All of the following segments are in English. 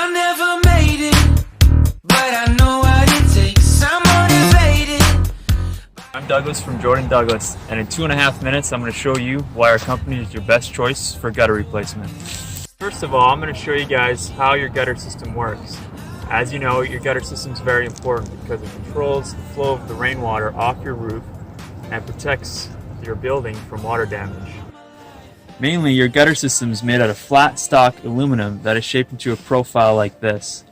I never made it, but I know what it takes. I'm motivated. I'm Douglas from Jordan Douglas, and in 2.5 minutes I'm going to show you why our company is your best choice for gutter replacement. First of all, I'm going to show you guys how your gutter system works. As you know, your gutter system is very important because it controls the flow of the rainwater off your roof and protects your building from water damage. Mainly, your gutter system is made out of flat stock aluminum that is shaped into a profile like this.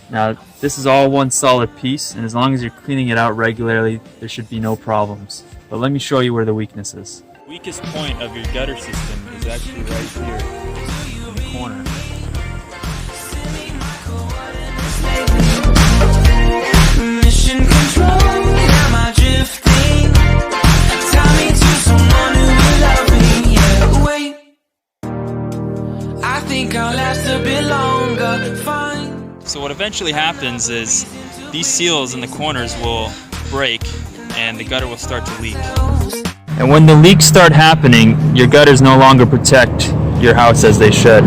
Now, this is all one solid piece, and as long as you're cleaning it out regularly, there should be no problems. But let me show you where the weakness is. The weakest point of your gutter system is actually right here in the corner. Mission control, am I drifting? Tie me to someone who will love me. Yeah, wait, I think I'll last a bit longer. Fine. So what eventually happens is these seals in the corners will break and the gutter will start to leak. And when the leaks start happening, your gutters no longer protect your house as they should.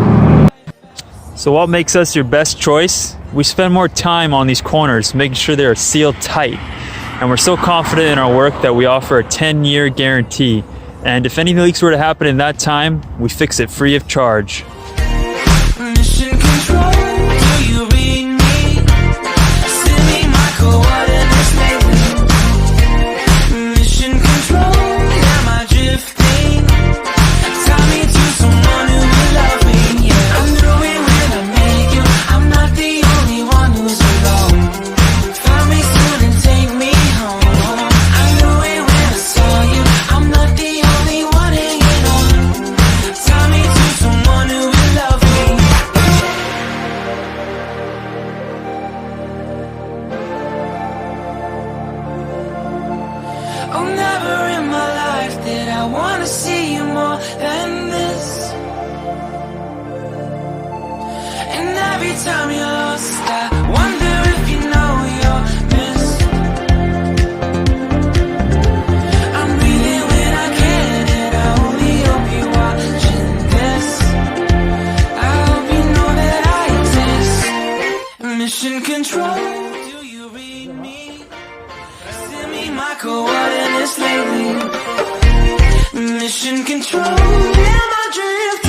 So what makes us your best choice? We spend more time on these corners making sure they are sealed tight. And we're so confident in our work that we offer a 10-year guarantee. And if any leaks were to happen in that time, we fix it free of charge. Mission control, do you read me? Send me my coordinates lately. Mission control, am I drifting? Tie me to someone who will love me. Yeah, I knew it when I met you. I'm not the only one who's alone. Find me soon and take me home. I knew it when I saw you. I'm not the only one hanging on. Tie me to someone who will love me. Oh, never in my life did I want to see you more than this. And every time you're lost, I wonder if you know you're missed. I'm breathing when I can, and I only hope you're watching this. I hope you know that I exist. Mission control, do you read me? Send me my coordinates lately. Mission control, am I drifting?